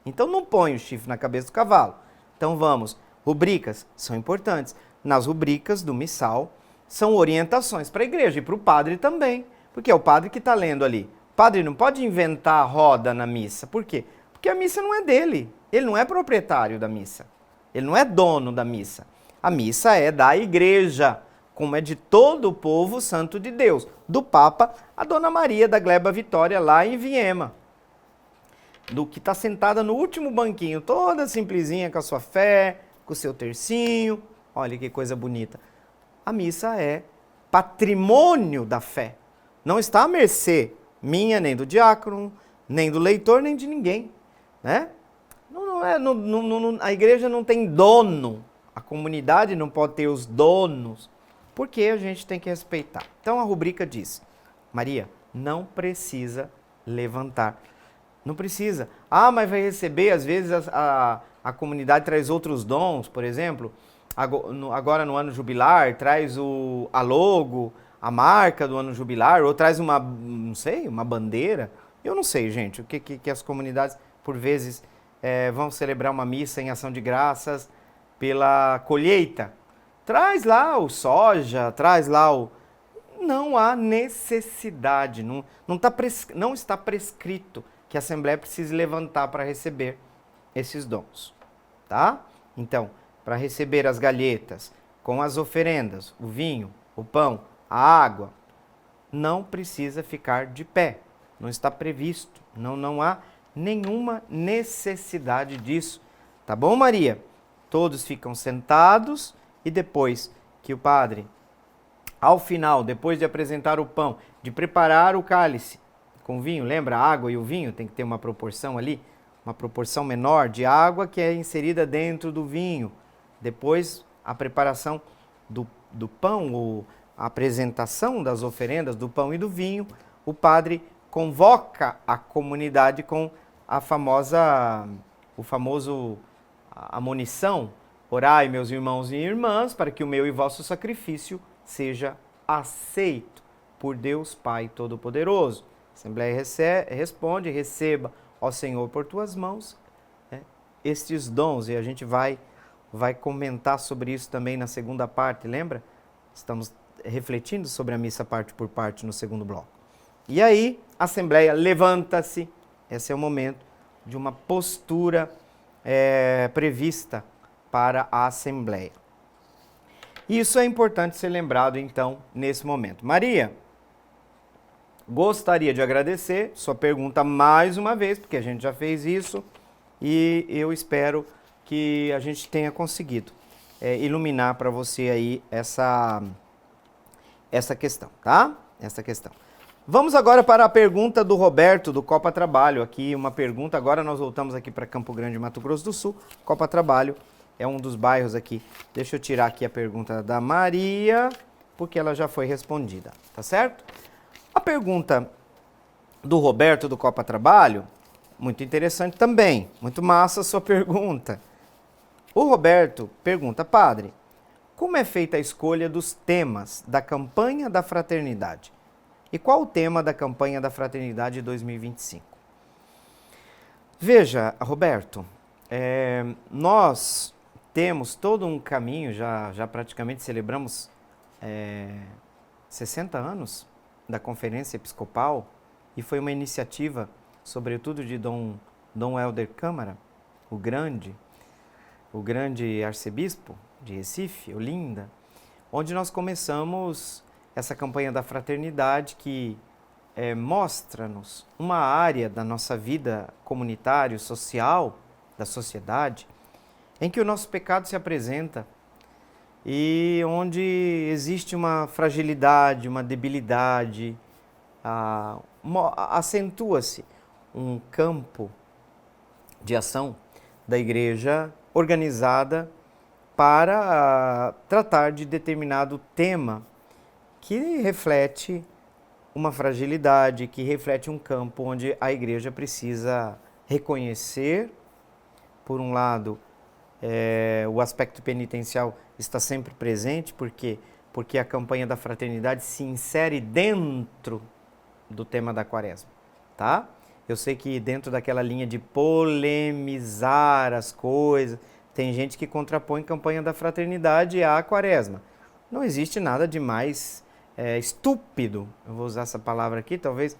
Então não põe o chifre na cabeça do cavalo. Então vamos, rubricas são importantes. Nas rubricas do missal são orientações para a igreja e para o padre também. Porque é o padre que está lendo ali. O padre não pode inventar a roda na missa. Por quê? Porque a missa não é dele. Ele não é proprietário da missa. Ele não é dono da missa. A missa é da igreja, como é de todo o povo santo de Deus. Do Papa a Dona Maria da Gleba Vitória lá em Viema. Do que está sentada no último banquinho, toda simplesinha com a sua fé, com o seu tercinho. Olha que coisa bonita. A missa é patrimônio da fé. Não está à mercê minha, nem do diácono, nem do leitor, nem de ninguém. Né? A igreja não tem dono. A comunidade não pode ter os donos. Porque a gente tem que respeitar. Então a rubrica diz, Maria, não precisa levantar. Não precisa. Mas vai receber, às vezes a comunidade traz outros dons, por exemplo, agora no ano jubilar, traz a logo, a marca do ano jubilar, ou traz uma bandeira. Eu não sei, gente, o que as comunidades, por vezes, vão celebrar uma missa em ação de graças pela colheita. Traz lá o soja, traz lá o... Não há necessidade, não está prescrito que a Assembleia precise levantar para receber esses dons, tá? Então, para receber as galhetas com as oferendas, o vinho, o pão, a água, não precisa ficar de pé. Não está previsto. Não há nenhuma necessidade disso. Tá bom, Maria? Todos ficam sentados e depois que o padre, ao final, depois de apresentar o pão, de preparar o cálice com vinho, lembra? A água e o vinho tem que ter uma proporção ali, uma proporção menor de água que é inserida dentro do vinho. Depois, a preparação do pão, ou a apresentação das oferendas do pão e do vinho, o padre convoca a comunidade com a famoso admonição: orai, meus irmãos e irmãs, para que o meu e vosso sacrifício seja aceito por Deus Pai Todo-Poderoso. A Assembleia responde: receba, ó Senhor, por tuas mãos, estes dons. E a gente vai comentar sobre isso também na segunda parte, lembra? Estamos refletindo sobre a missa parte por parte no segundo bloco. E aí, a Assembleia levanta-se. Esse é o momento de uma postura prevista para a Assembleia. Isso é importante ser lembrado, então, nesse momento. Maria, gostaria de agradecer sua pergunta mais uma vez, porque a gente já fez isso, e eu espero que a gente tenha conseguido iluminar para você aí essa questão, tá? Essa questão. Vamos agora para a pergunta do Roberto, do Copa Trabalho. Aqui uma pergunta, agora nós voltamos aqui para Campo Grande, Mato Grosso do Sul. Copa Trabalho é um dos bairros aqui. Deixa eu tirar aqui a pergunta da Maria, porque ela já foi respondida, tá certo? A pergunta do Roberto, do Copa Trabalho, muito interessante também, muito massa a sua pergunta. O Roberto pergunta: padre, como é feita a escolha dos temas da campanha da fraternidade? E qual o tema da campanha da fraternidade 2025? Veja, Roberto, nós temos todo um caminho, já praticamente celebramos 60 anos da Conferência Episcopal, e foi uma iniciativa, sobretudo de Dom Helder Câmara, o grande arcebispo de Recife, Olinda, onde nós começamos essa campanha da fraternidade que mostra-nos uma área da nossa vida comunitária, social, da sociedade, em que o nosso pecado se apresenta e onde existe uma fragilidade, uma debilidade, acentua-se um campo de ação da igreja organizada para tratar de determinado tema que reflete uma fragilidade, que reflete um campo onde a igreja precisa reconhecer, por um lado, o aspecto penitencial está sempre presente, porque a campanha da fraternidade se insere dentro do tema da Quaresma, tá? Eu sei que dentro daquela linha de polemizar as coisas, tem gente que contrapõe campanha da fraternidade à Quaresma. Não existe nada de mais estúpido, eu vou usar essa palavra aqui, talvez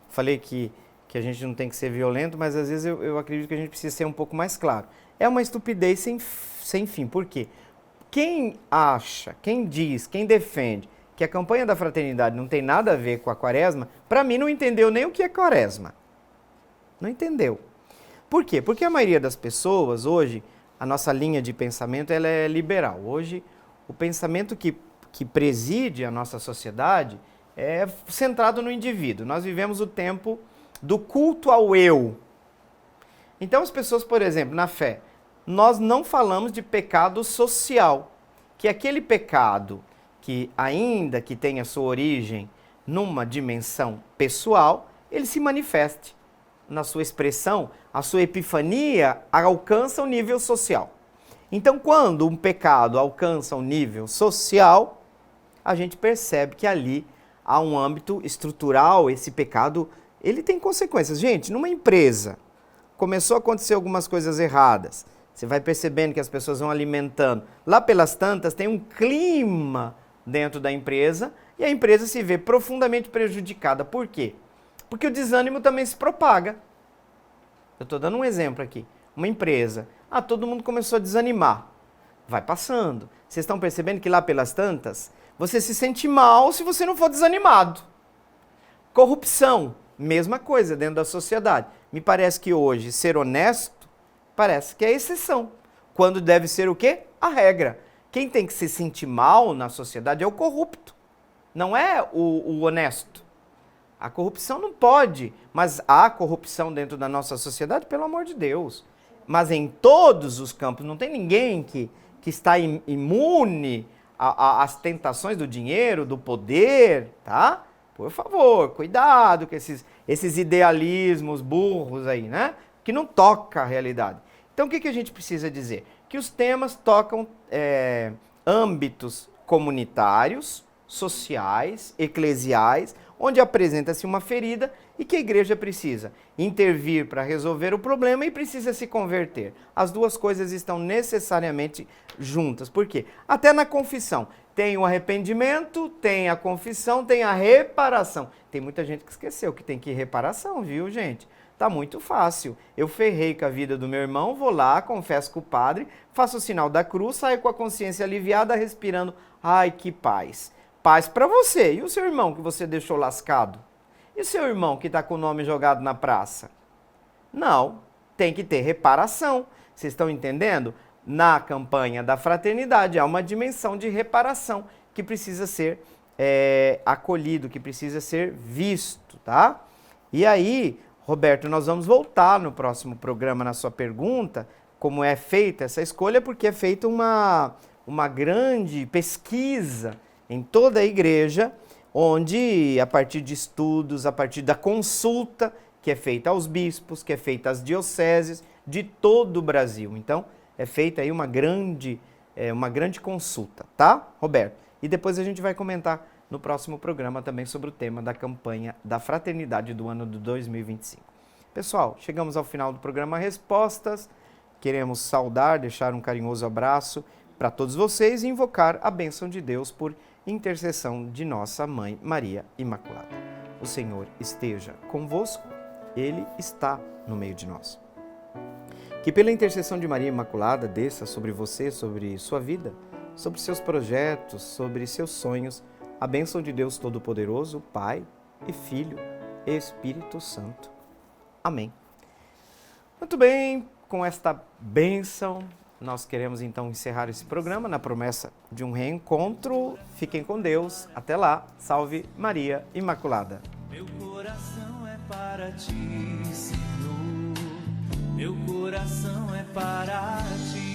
falei que a gente não tem que ser violento, mas às vezes eu acredito que a gente precisa ser um pouco mais claro. É uma estupidez sem fim. Por quê? Quem acha, quem diz, quem defende que a campanha da fraternidade não tem nada a ver com a Quaresma, para mim não entendeu nem o que é Quaresma. Não entendeu. Por quê? Porque a maioria das pessoas hoje, a nossa linha de pensamento, ela é liberal. Hoje, o pensamento que preside a nossa sociedade é centrado no indivíduo. Nós vivemos o tempo do culto ao eu. Então as pessoas, por exemplo, na fé, nós não falamos de pecado social, que é aquele pecado que, ainda que tenha sua origem numa dimensão pessoal, ele se manifeste na sua expressão, a sua epifania alcança o nível social. Então, quando um pecado alcança um nível social, a gente percebe que ali há um âmbito estrutural, esse pecado, ele tem consequências. Gente, numa empresa, começou a acontecer algumas coisas erradas, você vai percebendo que as pessoas vão alimentando. Lá pelas tantas, tem um clima dentro da empresa e a empresa se vê profundamente prejudicada. Por quê? Porque o desânimo também se propaga. Eu estou dando um exemplo aqui. Uma empresa, todo mundo começou a desanimar. vai passando. Vocês estão percebendo que lá pelas tantas, você se sente mal se você não for desanimado. Corrupção, mesma coisa dentro da sociedade. Me parece que hoje ser honesto parece que é a exceção. Quando deve ser o quê? A regra. Quem tem que se sentir mal na sociedade é o corrupto, não é o honesto. A corrupção não pode, mas há corrupção dentro da nossa sociedade, pelo amor de Deus. Mas em todos os campos, não tem ninguém que está imune às tentações do dinheiro, do poder, tá? Por favor, cuidado com esses idealismos burros aí, né? Que não toca a realidade. Então, o que a gente precisa dizer? Que os temas tocam âmbitos comunitários, sociais, eclesiais, onde apresenta-se uma ferida e que a igreja precisa intervir para resolver o problema e precisa se converter. As duas coisas estão necessariamente juntas. Por quê? Até na confissão. Tem o arrependimento, tem a confissão, tem a reparação. Tem muita gente que esqueceu que tem que ir reparação, viu, gente? Tá muito fácil. Eu ferrei com a vida do meu irmão, vou lá, confesso com o padre, faço o sinal da cruz, saio com a consciência aliviada, respirando. Ai, que paz. Paz para você. E o seu irmão que você deixou lascado? E o seu irmão que está com o nome jogado na praça? Não, tem que ter reparação. Vocês estão entendendo? Na campanha da fraternidade há uma dimensão de reparação que precisa ser acolhido, que precisa ser visto, tá? E aí, Roberto, nós vamos voltar no próximo programa na sua pergunta, como é feita essa escolha, porque é feita uma grande pesquisa em toda a igreja, onde, a partir de estudos, a partir da consulta que é feita aos bispos, que é feita às dioceses de todo o Brasil. Então, é feita aí uma grande consulta, tá, Roberto? E depois a gente vai comentar no próximo programa também sobre o tema da campanha da fraternidade do ano de 2025. Pessoal, chegamos ao final do programa Respostas. Queremos saudar, deixar um carinhoso abraço para todos vocês e invocar a bênção de Deus por intercessão de nossa Mãe Maria Imaculada. O Senhor esteja convosco, Ele está no meio de nós. Que pela intercessão de Maria Imaculada desça sobre você, sobre sua vida, sobre seus projetos, sobre seus sonhos, a bênção de Deus Todo-Poderoso, Pai e Filho e Espírito Santo. Amém. Muito bem, com esta bênção, nós queremos então encerrar esse programa na promessa de um reencontro. Fiquem com Deus. Até lá. Salve Maria Imaculada. Meu coração é para ti, Senhor. Meu coração é para ti.